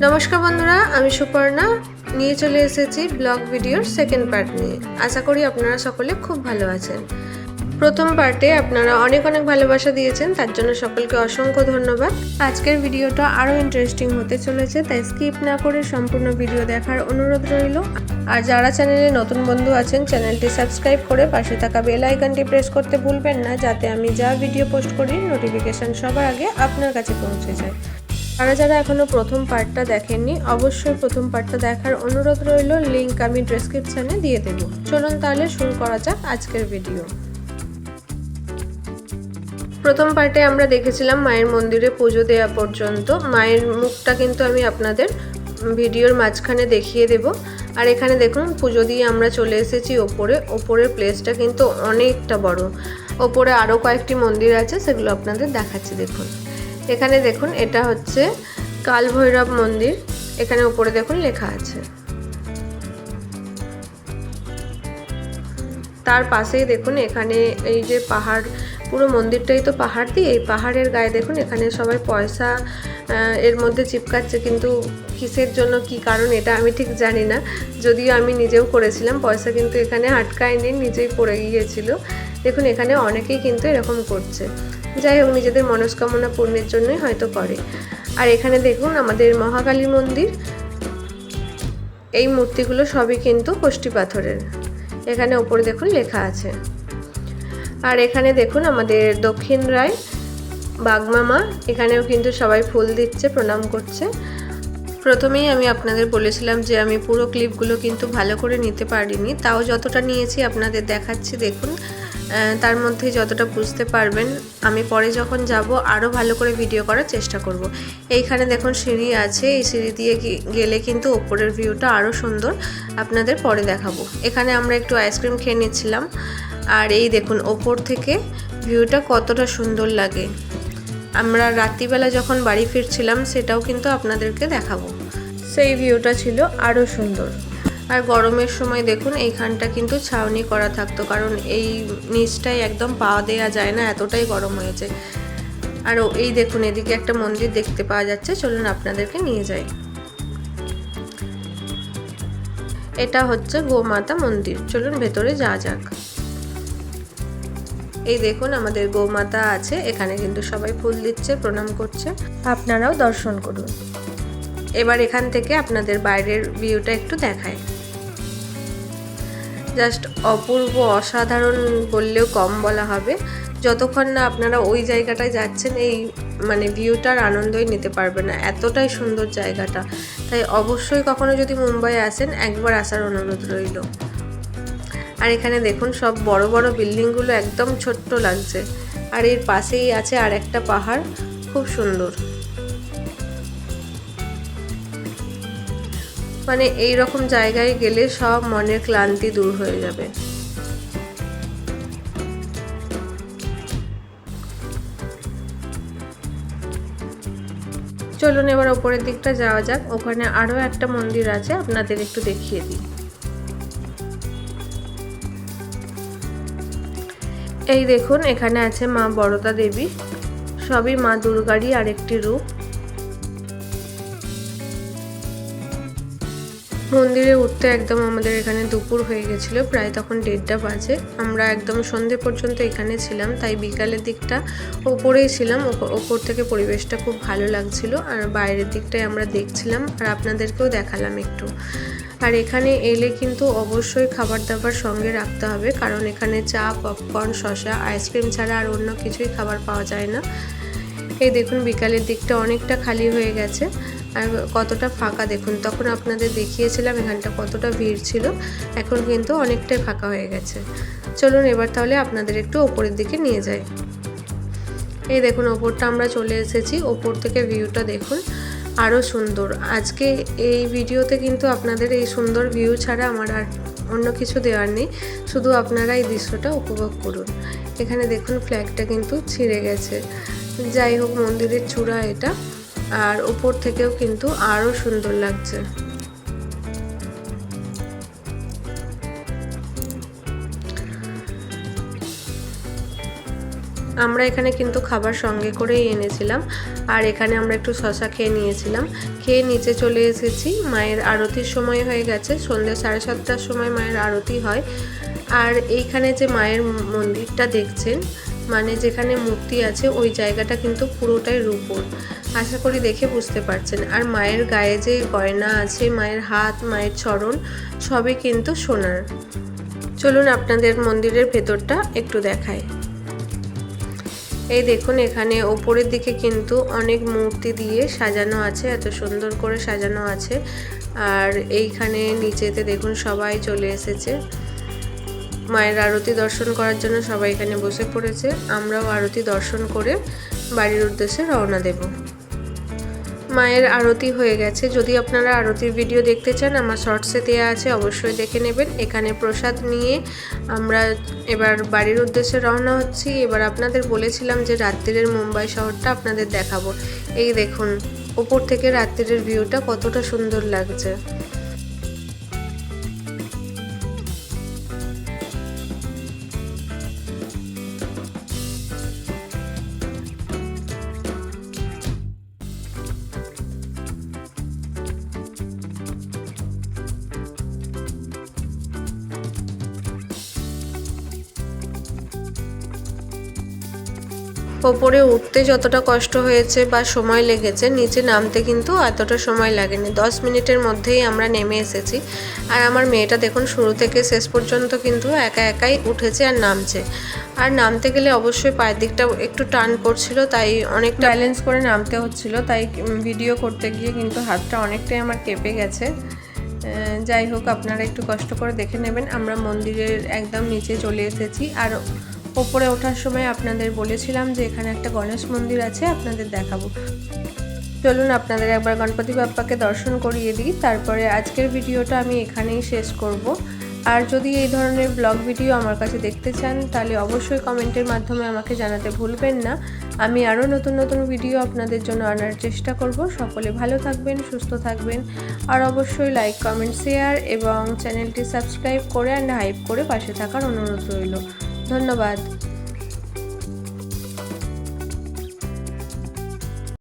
নমস্কার বন্ধুরা, আমি সুপর্ণা নিয়ে চলে এসেছি ব্লগ ভিডিওর সেকেন্ড পার্ট নিয়ে। আশা করি আপনারা সকলে খুব ভালো আছেন। প্রথম পার্টে আপনারা অনেক ভালোবাসা দিয়েছেন, তার জন্য সকলকে অসংখ্য ধন্যবাদ। আজকের ভিডিওটা আরও ইন্টারেস্টিং হতে চলেছে, তাই স্কিপ না করে সম্পূর্ণ ভিডিও দেখার অনুরোধ রইল। আর যারা চ্যানেলে নতুন বন্ধু আছেন, চ্যানেলটি সাবস্ক্রাইব করে পাশে থাকা বেল আইকনটি প্রেস করতে ভুলবেন না, যাতে আমি যা ভিডিও পোস্ট করি নোটিফিকেশন সবার আগে আপনার কাছে পৌঁছে যায়। যারা এখনো প্রথম পার্টটা দেখেননি, অবশ্যই প্রথম পার্টটা দেখার অনুরোধ রইল। লিংক আমি ডেসক্রিপশনে দিয়ে দেব। চলুন তাহলে শুরু করা যাক আজকের ভিডিও। প্রথম পার্টে আমরা দেখেছিলাম মায়ের মন্দিরে পুজো দেওয়া পর্যন্ত। মায়ের মুখটা কিন্তু আমি আপনাদের ভিডিওর মাঝখানে দেখিয়ে দেব। আর এখানে দেখুন পুজো দিয়ে আমরা চলে এসেছি ওপরের প্লেসটা কিন্তু অনেকটা বড়। ওপরে আরও কয়েকটি মন্দির আছে, সেগুলো আপনাদের দেখাচ্ছি। দেখুন এখানে দেখুন, এটা হচ্ছে কাল ভৈরব মন্দির। এখানে উপরে দেখুন লেখা আছে। তার পাশেই দেখুন এখানে এই যে পাহাড়, পুরো মন্দিরটাই তো পাহাড় দিয়ে, এই পাহাড়ের গায়ে দেখুন এখানে সবাই পয়সা এর মধ্যে চিপকাচ্ছে, কিন্তু কিসের জন্য কি কারণ এটা আমি ঠিক জানি না। যদিও আমি নিজেও করেছিলাম, পয়সা কিন্তু এখানে আটকায়নি, নিজেই পড়ে গিয়েছিল। দেখুন এখানে অনেকেই কিন্তু এরকম করছে। যাই হোক, নিজেদের মনস্কামনা পূর্ণের জন্যই হয়তো করে। আর এখানে দেখুন আমাদের মহাকালী মন্দির। এই মূর্তিগুলো সবই কিন্তু কষ্টি পাথরের। এখানে উপরে দেখুন লেখা আছে। আর এখানে দেখুন আমাদের দক্ষিণ রায় বাগমামা, এখানেও কিন্তু সবাই ফুল দিচ্ছে, প্রণাম করছে। প্রথমেই আমি আপনাদের বলেছিলাম যে আমি পুরো ক্লিপগুলো কিন্তু ভালো করে নিতে পারিনি, তাও যতটা নিয়েছি আপনাদের দেখাচ্ছি। দেখুন তার মধ্যে যতটা বুঝতে পারবেন, আমি পরে যখন যাব আরও ভালো করে ভিডিও করার চেষ্টা করব। এইখানে দেখুন সিঁড়ি আছে, এই সিঁড়ি দিয়ে গেলে কিন্তু ওপরের ভিউটা আরও সুন্দর, আপনাদের পরে দেখাবো। এখানে আমরা একটু আইসক্রিম খেয়ে নিচ্ছিলাম। আর এই দেখুন ওপর থেকে ভিউটা কতটা সুন্দর লাগে। আমরা রাত্রিবেলা যখন বাড়ি ফিরছিলাম সেটাও কিন্তু আপনাদেরকে দেখাবো। সেই ভিউটা ছিল আরও সুন্দর। আর গরমের সময় দেখুন এইখানটা কিন্তু ছাউনি করা থাকতো, কারণ এই নিচটাই একদম পা দেওয়া যায় না, এতটাই গরম হয়েছে। আর এই দেখুন এদিকে একটা মন্দির দেখতে পাওয়া যাচ্ছে, চলুন আপনাদেরকে নিয়ে যাই। এটা হচ্ছে গোমাতা মন্দির, চলুন ভেতরে যাওয়া যাক। এই দেখুন আমাদের গোমাতা আছে, এখানে কিন্তু সবাই ফুল দিচ্ছে, প্রণাম করছে। আপনারাও দর্শন করুন। এবার এখান থেকে আপনাদের বাইরের ভিউটা একটু দেখায়। জাস্ট অপূর্ব, অসাধারণ বললেও কম বলা হবে। যতক্ষণ না আপনারা ওই জায়গাটায় যাচ্ছেন, এই ভিউটার আনন্দই নিতে পারবেন না, এতটাই সুন্দর জায়গাটা। তাই অবশ্যই কখনো যদি মুম্বাই আসেন একবার আসার অনুরোধ রইল। আর এখানে দেখুন সব বড় বড় বিল্ডিংগুলো একদম ছোট্ট লাগছে। আর এর পাশেই আছে আর একটা পাহাড়, খুব সুন্দর। এই রকম জায়গায় গেলে সব মনের ক্লান্তি দূর হয়ে যাবে। চলুন এবার ওপরের দিকটা যাওয়া যাক। ওখানে আরও একটা মন্দির আছে, আপনাদের একটু দেখিয়ে দিই। এই দেখুন এখানে আছে মা বরদা দেবী, সবই মা দুর্গারই আরেকটি রূপ। মন্দিরে উঠতে একদম আমাদের এখানে দুপুর হয়ে গেছিল, প্রায় তখন 1:30 বাজে। আমরা একদম সন্ধে পর্যন্ত এখানে ছিলাম, তাই বিকালের দিকটা ওপরেই ছিলাম। ওপর থেকে পরিবেশটা খুব ভালো লাগছিল, আর বাইরের দিকটাই আমরা দেখছিলাম আর আপনাদেরকেও দেখালাম একটু। আর এখানে এলে কিন্তু অবশ্যই খাবার দাবার সঙ্গে রাখতে হবে, কারণ এখানে চা, পপকর্ন, শসা, আইসক্রিম ছাড়া আর অন্য কিছুই খাবার পাওয়া যায় না। এই দেখুন বিকালের দিকটা অনেকটা খালি হয়ে গেছে, আর কতটা ফাঁকা দেখুন। তখন আপনাদের দেখিয়েছিলাম এখানটা কতটা ভিড় ছিল, এখন কিন্তু অনেকটাই ফাঁকা হয়ে গেছে। চলুন এবার তাহলে আপনাদের একটু ওপরের দিকে নিয়ে যাই। এই দেখুন ওপরটা আমরা চলে এসেছি, ওপর থেকে ভিউটা দেখুন আরও সুন্দর। আজকে এই ভিডিওতে কিন্তু আপনাদের এই সুন্দর ভিউ ছাড়া আমার আর অন্য কিছু দেওয়ার নেই, শুধু আপনারা এই দৃশ্যটা উপভোগ করুন। এখানে দেখুন ফ্ল্যাগটা কিন্তু ছিঁড়ে গেছে। যাই হোক, মন্দিরের চূড়া এটা, আর উপর থেকেও কিন্তু আরও সুন্দর লাগছে। আমরা এখানে কিন্তু খাবার সঙ্গে করেই এনেছিলাম, আর এখানে আমরা একটু শশা খেয়ে নিয়েছিলাম। খেয়ে নিচে চলে এসেছি। মায়ের আরতির সময় হয়ে গেছে, সন্ধ্যে 7:30টার সময় মায়ের আরতি হয়। আর এইখানে যে মায়ের মন্দিরটা দেখছেন, মানে যেখানে মূর্তি আছে ওই জায়গাটা কিন্তু পুরোটাই রূপোর। আশা করি দেখে বুঝতে পারছেন। আর মায়ের গায়ে যে গয়না আছে, মায়ের হাত, মায়ের চরণ সবই কিন্তু সোনার। চলুন আপনাদের মন্দিরের ভেতরটা একটু দেখাই। এই দেখুন, এখানে ওপরের দিকে কিন্তু অনেক মূর্তি দিয়ে সাজানো আছে, এত সুন্দর করে সাজানো আছে। আর এইখানে নিচেতে দেখুন সবাই চলে এসেছে মায়ের আরতি দর্শন করার জন্য। সবাই এখানে বসে পড়েছে। আমরাও আরতি দর্শন করে বাড়ির উদ্দেশ্যে রওনা দেব। মায়ের আরতি হয়ে গেছে। যদি আপনারা আরতির ভিডিও দেখতে চান, আমার শর্টসে দেওয়া আছে, অবশ্যই দেখে নেবেন। এখানে প্রসাদ নিয়ে আমরা এবার বাড়ির উদ্দেশ্যে রওনা হচ্ছি। এবার আপনাদের বলেছিলাম যে রাত্রিরের মুম্বাই শহরটা আপনাদের দেখাবো। এই দেখুন ওপর থেকে রাত্রিরের ভিউটা কতটা সুন্দর লাগছে। ওপরে উঠতে যতটা কষ্ট হয়েছে বা সময় লেগেছে, নিচে নামতে কিন্তু এতটা সময় লাগেনি। 10 মিনিটের মধ্যেই আমরা নেমে এসেছি। আর আমার মেয়েটা দেখুন শুরু থেকে শেষ পর্যন্ত কিন্তু একা একাই উঠেছে আর নামছে। আর নামতে গেলে অবশ্যই পায়ের দিকটা একটু টান পড়ছিল, তাই অনেকটা ব্যালেন্স করে নামতে হচ্ছিল। তাই ভিডিও করতে গিয়ে কিন্তু হাতটা অনেকটাই আমার কেঁপে গেছে। যাই হোক, আপনারা একটু কষ্ট করে দেখে নেবেন। আমরা মন্দিরের একদম নিচে চলে এসেছি। আর ওপরে ওঠার সময় আপনাদের বলেছিলাম যে এখানে একটা গণেশ মন্দির আছে, আপনাদের দেখাবো। চলুন আপনাদের একবার গণপতি বাপ্পাকে দর্শন করিয়ে দিই, তারপরে আজকের ভিডিওটা আমি এখানেই শেষ করব। আর যদি এই ধরনের ব্লগ ভিডিও আমার কাছে দেখতে চান, তাহলে অবশ্যই কমেন্টের মাধ্যমে আমাকে জানাতে ভুলবেন না। আমি আরও নতুন নতুন ভিডিও আপনাদের জন্য আনার চেষ্টা করব। সকলে ভালো থাকবেন, সুস্থ থাকবেন। আর অবশ্যই লাইক, কমেন্ট, শেয়ার এবং চ্যানেলটি সাবস্ক্রাইব করে অ্যান্ড হাইপ করে পাশে থাকার অনুরোধ রইল। ধন্যবাদ।